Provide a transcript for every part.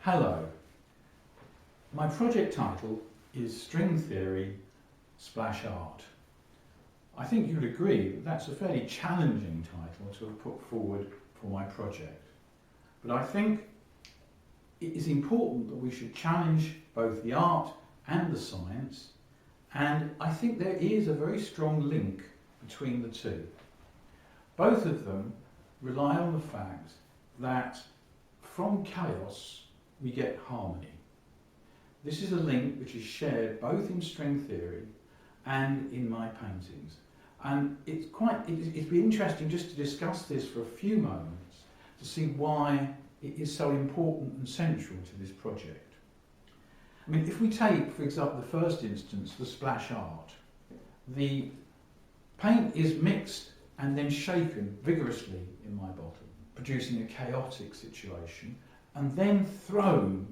Hello. My project title is String Theory / Art. I think you'd agree that that's a fairly challenging title to have put forward for my project. But I think it is important that we should challenge both the art and the science, and I think there is a very strong link between the two. Both of them rely on the fact that from chaos we get harmony. This is a link which is shared both in string theory and in my paintings. And it'd be interesting just to discuss this for a few moments to see why it is so important and central to this project. I mean, if we take, for example, the first instance, the splash art, the paint is mixed and then shaken vigorously in my bottle, producing a chaotic situation, and then thrown.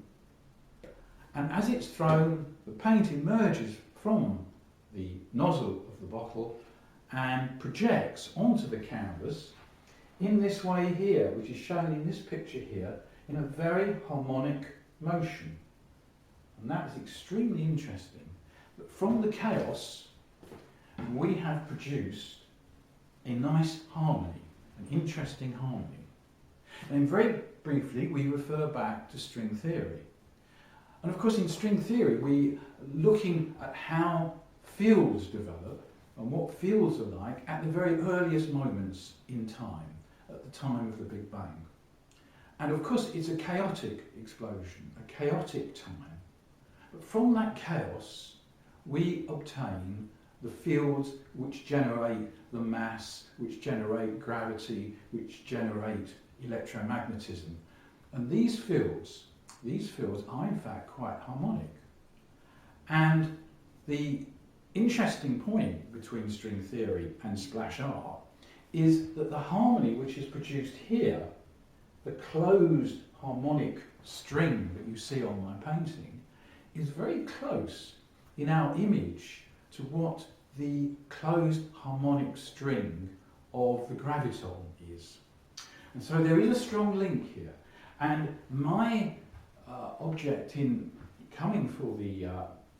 And as it's thrown, the paint emerges from the nozzle of the bottle and projects onto the canvas in this way here, which is shown in this picture here, in a very harmonic motion. And that is extremely interesting. But from the chaos, we have produced a nice harmony, an interesting harmony. And very briefly, we refer back to string theory. And of course, in string theory, we're looking at how fields develop and what fields are like at the very earliest moments in time, at the time of the Big Bang. And of course, it's a chaotic explosion, a chaotic time. But from that chaos, we obtain the fields which generate the mass, which generate gravity, which generate electromagnetism. And these fields are in fact quite harmonic. And the interesting point between string theory and splash art is that the harmony which is produced here, the closed harmonic string that you see on my painting, is very close in our image to what the closed harmonic string of the graviton is. And so there is a strong link here. And my object in coming for the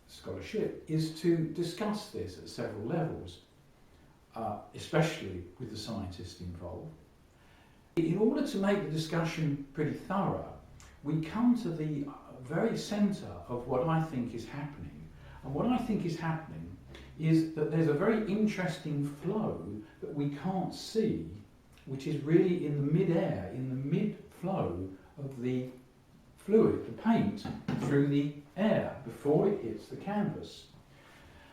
scholarship is to discuss this at several levels, especially with the scientists involved. In order to make the discussion pretty thorough, we come to the very centre of what I think is happening. And what I think is happening is that there's a very interesting flow that we can't see, which is really in the mid-air, in the mid-flow of the fluid, the paint, through the air before it hits the canvas.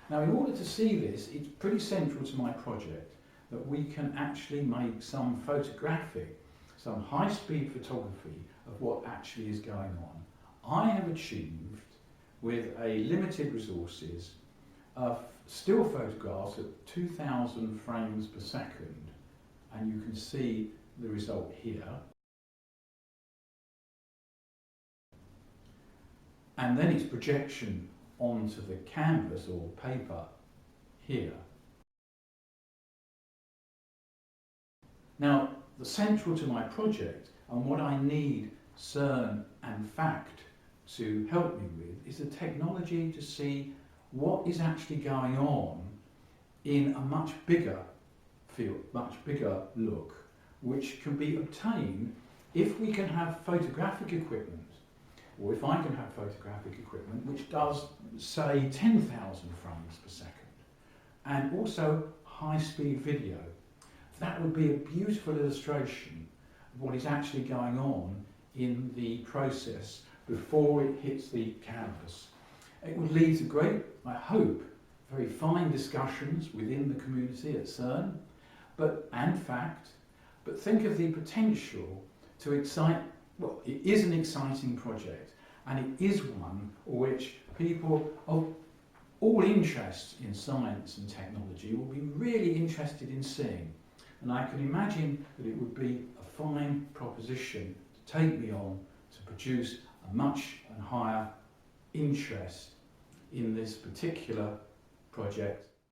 Now, in order to see this, it's pretty central to my project that we can actually make some photographic, some high-speed photography of what actually is going on. I have achieved, with a limited resources, still photographs at 2,000 frames per second, and you can see the result here. And then its projection onto the canvas or paper here. Now, the central to my project and what I need CERN and FACT to help me with is the technology to see what is actually going on in a much bigger field, much bigger look, which can be obtained if we can have photographic equipment, or if I can have photographic equipment which does, say, 10,000 frames per second, and also high-speed video. That would be a beautiful illustration of what is actually going on in the process before it hits the canvas. It would lead to great, I hope, very fine discussions within the community at CERN, and FACT, but think of the potential to excite. Well, it is an exciting project, and it is one which people of all interests in science and technology will be really interested in seeing. And I can imagine that it would be a fine proposition to take me on to produce a much and higher interest in this particular project.